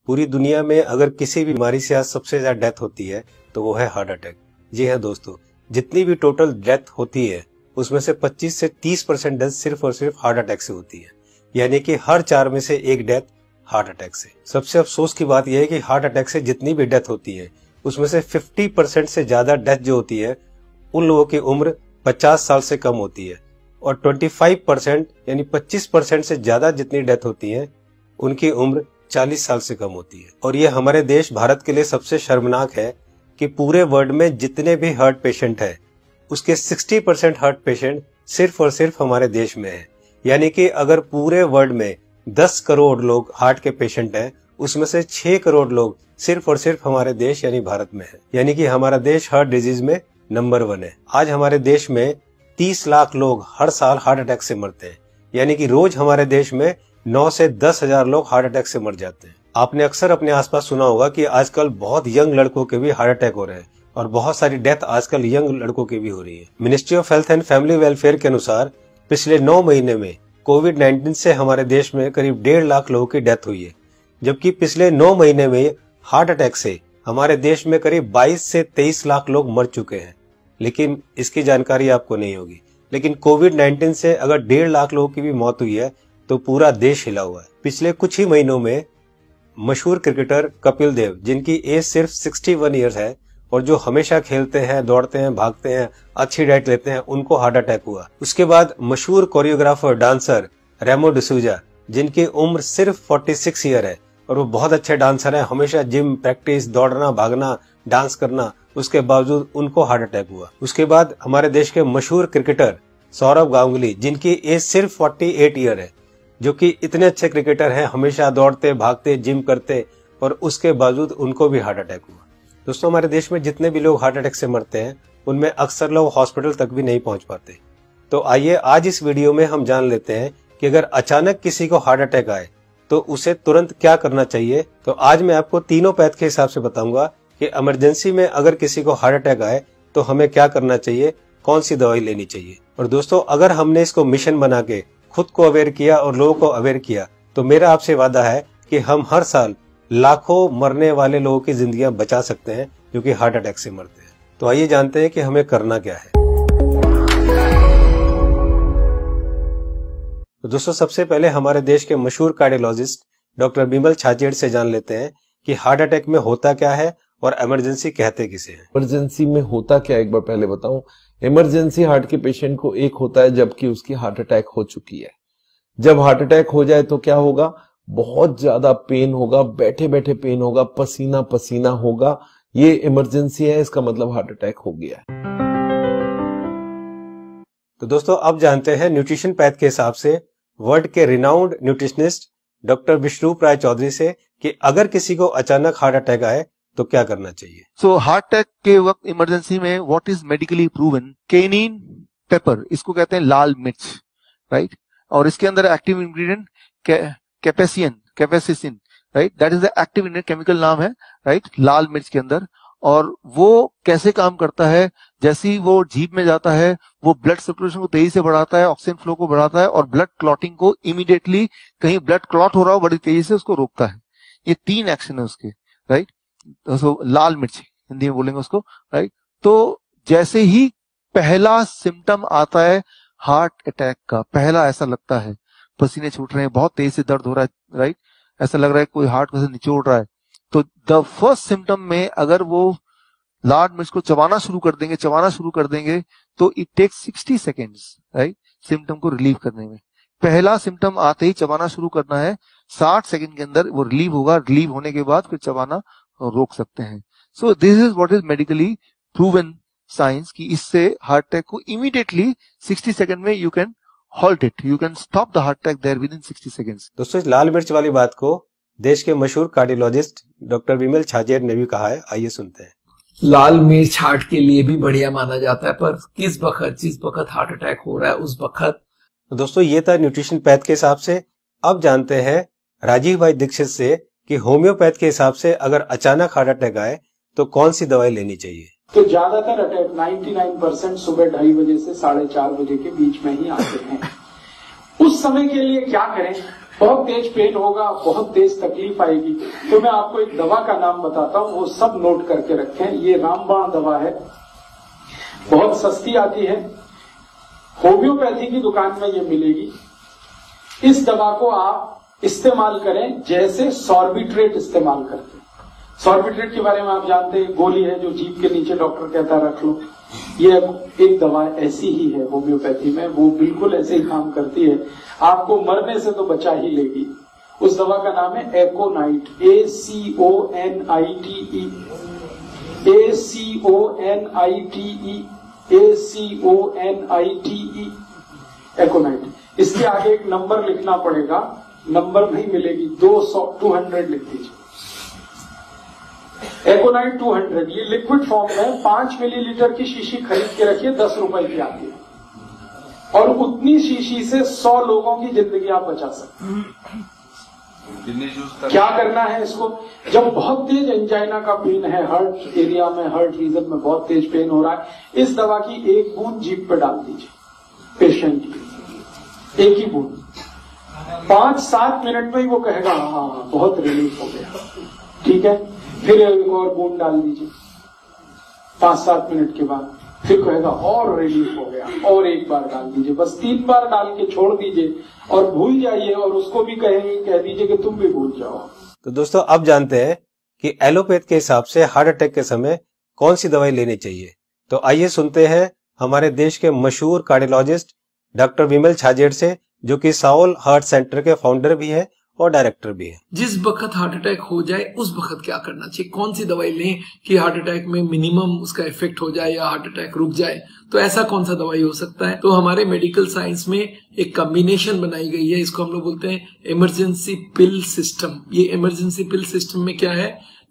पूरी दुनिया में अगर किसी भी बीमारी से आज सबसे ज्यादा डेथ होती है तो वो है हार्ट अटैक। जी हाँ दोस्तों, जितनी भी टोटल डेथ होती है उसमें से 25 से 30% डेथ सिर्फ और सिर्फ हार्ट अटैक से होती है, यानी कि हर 4 में से एक डेथ हार्ट अटैक से। सबसे अफसोस की बात यह है कि हार्ट अटैक से जितनी भी डेथ होती है उसमें से 50% से ज्यादा डेथ जो होती है उन लोगों की उम्र 50 साल से कम होती है, और 25% यानी 25% से ज्यादा जितनी डेथ होती है उनकी उम्र 40 साल से कम होती है। और ये हमारे देश भारत के लिए सबसे शर्मनाक है कि पूरे वर्ल्ड में जितने भी हार्ट पेशेंट है उसके 60% हार्ट पेशेंट सिर्फ और सिर्फ हमारे देश में है। यानी कि अगर पूरे वर्ल्ड में 10 करोड़ लोग हार्ट के पेशेंट हैं उसमें से 6 करोड़ लोग सिर्फ और सिर्फ हमारे देश यानी भारत में है। यानी कि हमारा देश हार्ट डिजीज में नंबर 1 है। आज हमारे देश में 30 लाख लोग हर साल हार्ट अटैक से मरते हैं, यानी कि रोज हमारे देश में 9 से 10 हजार लोग हार्ट अटैक से मर जाते हैं। आपने अक्सर अपने आसपास सुना होगा कि आजकल बहुत यंग लड़कों के भी हार्ट अटैक हो रहे हैं और बहुत सारी डेथ आजकल यंग लड़कों की भी हो रही है। Ministry of health and family welfare के अनुसार पिछले 9 महीने में कोविड-19 से हमारे देश में करीब 1.5 लाख लोगों की डेथ हुई है, जबकि पिछले 9 महीने में हार्ट अटैक से हमारे देश में करीब 22 से 23 लाख लोग मर चुके हैं। लेकिन इसकी जानकारी आपको नहीं होगी, लेकिन कोविड-19 से अगर 1.5 लाख लोगों की भी मौत हुई है तो पूरा देश हिला हुआ है। पिछले कुछ ही महीनों में मशहूर क्रिकेटर कपिल देव, जिनकी एज सिर्फ 61 ईयर्स है और जो हमेशा खेलते हैं, दौड़ते हैं, भागते हैं, अच्छी डाइट लेते हैं, उनको हार्ट अटैक हुआ। उसके बाद मशहूर कोरियोग्राफर डांसर रेमो डिसूजा, जिनकी उम्र सिर्फ 46 ईयर है और वो बहुत अच्छे डांसर हैं, हमेशा जिम, प्रैक्टिस, दौड़ना, भागना, डांस करना, उसके बावजूद उनको हार्ट अटैक हुआ। उसके बाद हमारे देश के मशहूर क्रिकेटर सौरव गांगुली, जिनकी एज सिर्फ 48 ईयर है, जो कि इतने अच्छे क्रिकेटर हैं, हमेशा दौड़ते, भागते, जिम करते, और उसके बावजूद उनको भी हार्ट अटैक हुआ। दोस्तों, हमारे देश में जितने भी लोग हार्ट अटैक से मरते हैं उनमें अक्सर लोग हॉस्पिटल तक भी नहीं पहुंच पाते। तो आइए आज इस वीडियो में हम जान लेते हैं कि अगर अचानक किसी को हार्ट अटैक आए तो उसे तुरंत क्या करना चाहिए। तो आज मैं आपको तीनों पैथ के हिसाब से बताऊंगा कि इमरजेंसी में अगर किसी को हार्ट अटैक आए तो हमें क्या करना चाहिए, कौन सी दवाई लेनी चाहिए। और दोस्तों, अगर हमने इसको मिशन बना के खुद को अवेयर किया और लोगों को अवेयर किया तो मेरा आपसे वादा है कि हम हर साल लाखों मरने वाले लोगों की जिंदगियां बचा सकते हैं जो कि हार्ट अटैक से मरते हैं। तो आइए जानते हैं कि हमें करना क्या है। तो दोस्तों, सबसे पहले हमारे देश के मशहूर कार्डियोलॉजिस्ट डॉक्टर बिमल छाजेड़ से जान लेते हैं कि हार्ट अटैक में होता क्या है और इमरजेंसी कहते किसे हैं। इमरजेंसी में होता क्या, एक बार पहले बताऊं। इमरजेंसी हार्ट के पेशेंट को एक होता है जबकि उसकी हार्ट अटैक हो चुकी है। जब हार्ट अटैक हो जाए तो क्या होगा, बहुत ज्यादा पेन होगा, बैठे बैठे पेन होगा, पसीना पसीना होगा। ये इमरजेंसी है, इसका मतलब हार्ट अटैक हो गया है। तो दोस्तों, अब जानते हैं न्यूट्रिशन पैथ के हिसाब से वर्ल्ड के रिनाउंड न्यूट्रिशनिस्ट डॉक्टर विश्वरूप राय चौधरी से कि अगर किसी को अचानक हार्ट अटैक आए तो क्या करना चाहिए। सो हार्ट अटैक के वक्त इमरजेंसी में what is medically proven, cayenne pepper, इसको कहते हैं लाल मिर्च, राइट। और इसके अंदर active ingredient capsaicin, right, that is the active ingredient, chemical नाम है, राइट, लाल मिर्च के अंदर। और वो कैसे काम करता है, जैसे ही वो जीभ में जाता है वो ब्लड सर्कुलेशन को तेजी से बढ़ाता है, ऑक्सीजन फ्लो को बढ़ाता है और ब्लड क्लॉटिंग को इमीडिएटली, कहीं ब्लड क्लॉट हो रहा हो बड़ी तेजी से उसको रोकता है। ये 3 एक्शन है उसके, राइट। तो लाल मिर्च हिंदी में बोलेंगे उसको, राइट। तो जैसे ही पहला सिम्टम आता है हार्ट अटैक का, पहला ऐसा लगता है पसीने छूट रहे हैं, बहुत तेज से दर्द हो रहा है, राइट, ऐसा लग रहा है कोई हार्ट को से निचोड़ रहा है, तो द फर्स्ट सिम्टम में अगर वो लाल मिर्च को चबाना शुरू कर देंगे तो it takes 60 seconds, right, symptom को रिलीव करने में। पहला सिम्टम आते ही चबाना शुरू करना है, 60 सेकेंड के अंदर वो रिलीव होगा, रिलीव होने के बाद फिर चबाना रोक सकते हैं। So this is what is medically proven science कि इससे हार्ट अटैक को इमीडिएटली 60 सेकेंड में you can halt it, you can stop the heart attack there within 60 seconds. दोस्तों, इस लाल मिर्च वाली बात को देश के मशहूर कार्डियोलॉजिस्ट डॉक्टर बिमल छाजेड़ ने भी कहा है, आइए सुनते हैं। लाल मिर्च हार्ट के लिए भी बढ़िया माना जाता है, पर जिस वक्त हार्ट अटैक हो रहा है उस वक्त। तो दोस्तों, ये था न्यूट्रिशन पैथ के हिसाब से। अब जानते हैं राजीव भाई दीक्षित से कि होम्योपैथ के हिसाब से अगर अचानक हार्ट अटैक आए तो कौन सी दवाई लेनी चाहिए। तो ज्यादातर अटैक 99% सुबह 2:30 बजे से 4:30 बजे के बीच में ही आते हैं। उस समय के लिए क्या करें, बहुत तेज पेन होगा, बहुत तेज तकलीफ आएगी। तो मैं आपको एक दवा का नाम बताता हूं, वो सब नोट करके रखें। ये रामबाण दवा है, बहुत सस्ती आती है, होम्योपैथी की दुकान में ये मिलेगी। इस दवा को आप इस्तेमाल करें जैसे सॉर्बिट्रेट इस्तेमाल करते हैं। सॉर्बिट्रेट के बारे में आप जानते हैं, गोली है जो जीभ के नीचे डॉक्टर कहता है रख लो। ये एक दवा ऐसी ही है होम्योपैथी में, वो बिल्कुल ऐसे ही काम करती है, आपको मरने से तो बचा ही लेगी। उस दवा का नाम है एकोनाइट, ACONITE, ACONITE, एकोनाइट। इसके आगे एक नंबर लिखना पड़ेगा, नंबर नहीं मिलेगी, 200 लिख दीजिए। एकोनाइट 200, ये लिक्विड फॉर्म में 5 मिलीलीटर की शीशी खरीद के रखिए, 10 रुपए की आती है, और उतनी शीशी से 100 लोगों की जिंदगी आप बचा सकते हैं। क्या करना है इसको? जब बहुत तेज एंजाइना का पेन है, हार्ट एरिया में, हार्ट रीजन में बहुत तेज पेन हो रहा है, इस दवा की एक बूंद जीभ पे डाल दीजिए पेशेंट की, एक ही बूंद। 5-7 मिनट में ही वो कहेगा हाँ बहुत रिलीफ हो गया, ठीक है। फिर एक और बूंद डाल दीजिए 5-7 मिनट के बाद, फिर कहेगा और रिलीफ हो गया, और एक बार डाल दीजिए। बस 3 बार डाल के छोड़ दीजिए और भूल जाइए, और उसको भी कह दीजिए कि तुम भी भूल जाओ। तो दोस्तों अब जानते हैं कि एलोपैथ के हिसाब से हार्ट अटैक के समय कौन सी दवाई लेनी चाहिए। तो आइए सुनते हैं हमारे देश के मशहूर कार्डियोलॉजिस्ट डॉक्टर विमल छाजेड़ से, जो कि साउल हार्ट सेंटर के फाउंडर भी है और डायरेक्टर भी है। जिस वक्त हार्ट अटैक हो जाए उस वक्त क्या करना चाहिए, कौन सी दवाई लें कि हार्ट अटैक में मिनिमम उसका इफेक्ट हो जाए या हार्ट अटैक रुक जाए, तो ऐसा कौन सा दवाई हो सकता है। तो हमारे मेडिकल साइंस में एक कॉम्बिनेशन बनाई गई है, इसको हम लोग बोलते हैं इमरजेंसी पिल सिस्टम। ये इमरजेंसी पिल सिस्टम में क्या है,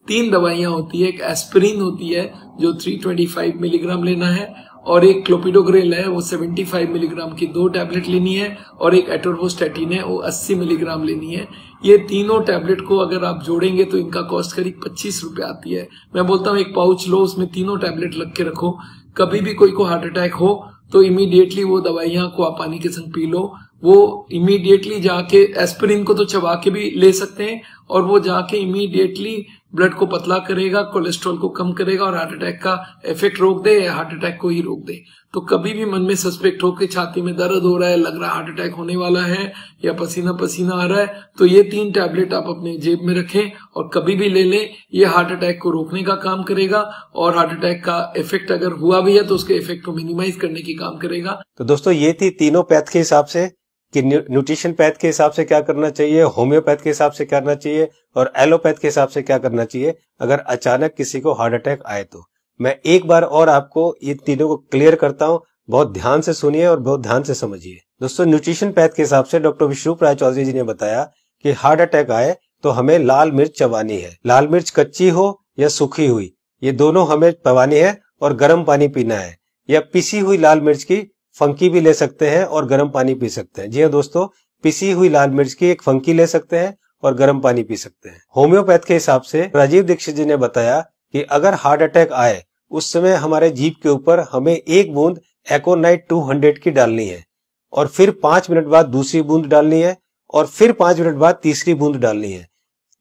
3 दवाइयां होती है। एक एस्पिरिन होती है जो 325 मिलीग्राम लेना है, और एक क्लोपिडोग्रेल है वो 75 मिलीग्राम की 2 टैबलेट लेनी है, और एक एटोर्वोस्टैटिन है वो 80 मिलीग्राम लेनी है। ये तीनों टैबलेट को अगर आप जोड़ेंगे तो इनका कॉस्ट करीब 25 रुपए आती है। मैं बोलता हूँ एक पाउच लो, उसमें तीनों टैबलेट लग के रखो, कभी भी कोई को हार्ट अटैक हो तो इमीडिएटली वो दवाइयां को आप पानी के संग पी लो। वो इमीडिएटली जाके एस्पिरिन को तो चबा के भी ले सकते हैं, और वो जाके इमीडिएटली ब्लड को पतला करेगा, कोलेस्ट्रॉल को कम करेगा, और हार्ट अटैक का इफेक्ट रोक दे या हार्ट अटैक को ही रोक दे। तो कभी भी मन में सस्पेक्ट हो कि छाती में दर्द हो रहा है, लग रहा है हार्ट अटैक होने वाला है, या पसीना पसीना आ रहा है, तो ये 3 टैबलेट आप अपने जेब में रखें और कभी भी ले लें। ये हार्ट अटैक को रोकने का काम करेगा, और हार्ट अटैक का इफेक्ट अगर हुआ भी है तो उसके इफेक्ट को मिनिमाइज करने की काम करेगा। तो दोस्तों ये थी तीनों पैथ के हिसाब से कि न्यूट्रिशन पैथ के हिसाब से क्या करना चाहिए, होम्योपैथ के हिसाब से क्या करना चाहिए, और एलोपैथ के हिसाब से क्या करना चाहिए अगर अचानक किसी को हार्ट अटैक आए। तो मैं एक बार और आपको ये तीनों को क्लियर करता हूं, बहुत ध्यान से सुनिए और बहुत ध्यान से समझिए। दोस्तों न्यूट्रिशन पैथ के हिसाब से डॉक्टर विष्णु राय चौधरी जी ने बताया कि हार्ट अटैक आए तो हमें लाल मिर्च चबानी है। लाल मिर्च कच्ची हो या सूखी हुई, ये दोनों हमें चबानी है, और गर्म पानी पीना है। या पिसी हुई लाल मिर्च की फंकी भी ले सकते हैं और गर्म पानी पी सकते हैं। जी हाँ दोस्तों, पिसी हुई लाल मिर्च की एक फंकी ले सकते हैं और गर्म पानी पी सकते हैं। होम्योपैथ के हिसाब से राजीव दीक्षित जी ने बताया कि अगर हार्ट अटैक आए उस समय हमारे जीभ के ऊपर हमें 1 बूंद एकोनाइट 200 की डालनी है, और फिर 5 मिनट बाद दूसरी बूंद डालनी है, और फिर 5 मिनट बाद तीसरी बूंद डालनी है।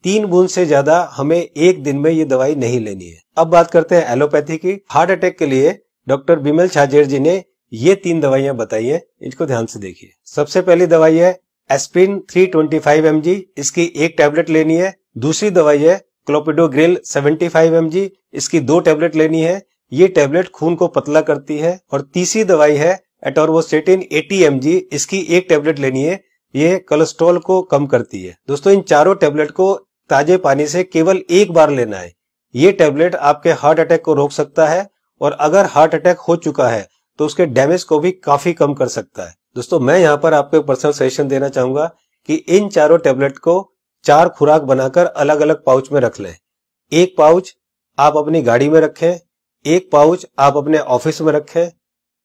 3 बूंद से ज्यादा हमें एक दिन में ये दवाई नहीं लेनी है। अब बात करते हैं एलोपैथी की। हार्ट अटैक के लिए डॉक्टर विमल छाजेड़ जी ने ये 3 दवाइयां बताई है, इनको ध्यान से देखिए। सबसे पहली दवाई है एस्पिरिन 325 mg, इसकी 1 टैबलेट लेनी है। दूसरी दवाई है क्लोपिडोग्रेल 75 mg, इसकी 2 टैबलेट लेनी है। ये टैबलेट खून को पतला करती है। और तीसरी दवाई है एटोर्वोस्टैटिन 80 mg, इसकी 1 टैबलेट लेनी है। ये कोलेस्ट्रॉल को कम करती है। दोस्तों इन चारों टैबलेट को ताजे पानी से केवल 1 बार लेना है। ये टैबलेट आपके हार्ट अटैक को रोक सकता है, और अगर हार्ट अटैक हो चुका है तो उसके डैमेज को भी काफी कम कर सकता है। दोस्तों मैं यहाँ पर आपको एक पर्सनल सजेशन देना चाहूंगा कि इन चारों टैबलेट को 4 खुराक बनाकर अलग अलग पाउच में रख लें। 1 पाउच आप अपनी गाड़ी में रखें, 1 पाउच आप अपने ऑफिस में रखें,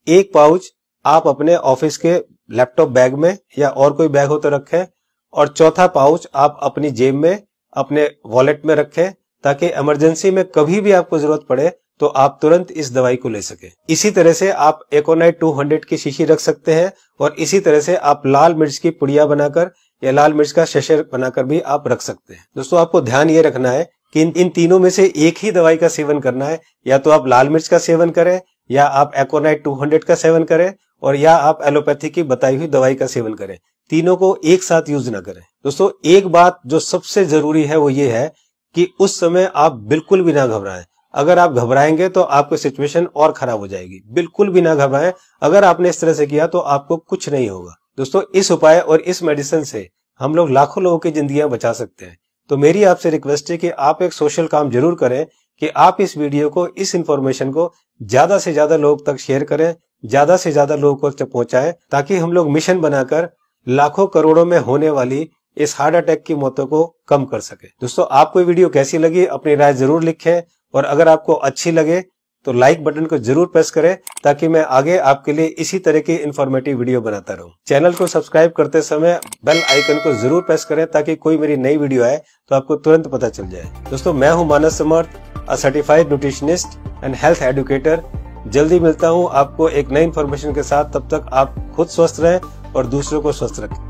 1 पाउच आप अपने ऑफिस के लैपटॉप बैग में या और कोई बैग हो तो रखें, और चौथा पाउच आप अपनी जेब में, अपने वॉलेट में रखें, ताकि इमरजेंसी में कभी भी आपको जरूरत पड़े तो आप तुरंत इस दवाई को ले सके। इसी तरह से आप एकोनाइट 200 की शीशी रख सकते हैं, और इसी तरह से आप लाल मिर्च की पुड़िया बनाकर या लाल मिर्च का शशर बनाकर भी आप रख सकते हैं। दोस्तों आपको ध्यान ये रखना है कि इन तीनों में से एक ही दवाई का सेवन करना है। या तो आप लाल मिर्च का सेवन करें, या आप एकोनाइट 200 का सेवन करें, और या आप एलोपैथी की बताई हुई दवाई का सेवन करें। तीनों को एक साथ यूज ना करें। दोस्तों एक बात जो सबसे जरूरी है वो ये है कि उस समय आप बिल्कुल भी ना घबराएं। अगर आप घबराएंगे तो आपकी सिचुएशन और खराब हो जाएगी। बिल्कुल भी ना घबराएं। अगर आपने इस तरह से किया तो आपको कुछ नहीं होगा। दोस्तों इस उपाय और इस मेडिसिन से हम लोग लाखों लोगों की जिंदगियां बचा सकते हैं। तो मेरी आपसे रिक्वेस्ट है कि आप एक सोशल काम जरूर करें कि आप इस वीडियो को, इस इंफॉर्मेशन को ज्यादा से ज्यादा लोग तक शेयर करें, ज्यादा से ज्यादा लोगों को पहुंचाएं, ताकि हम लोग मिशन बनाकर लाखों करोड़ों में होने वाली इस हार्ट अटैक की मौतों को कम कर सके। दोस्तों आपको वीडियो कैसी लगी अपनी राय जरूर लिखें, और अगर आपको अच्छी लगे तो लाइक बटन को जरूर प्रेस करें, ताकि मैं आगे आपके लिए इसी तरह की इंफॉर्मेटिव वीडियो बनाता रहूं। चैनल को सब्सक्राइब करते समय बेल आइकन को जरूर प्रेस करें, ताकि कोई मेरी नई वीडियो आए तो आपको तुरंत पता चल जाए। दोस्तों मैं हूं Manas Samarth, a certified nutritionist and health educator. जल्दी मिलता हूं आपको एक नई इंफॉर्मेशन के साथ। तब तक आप खुद स्वस्थ रहें और दूसरों को स्वस्थ रखें।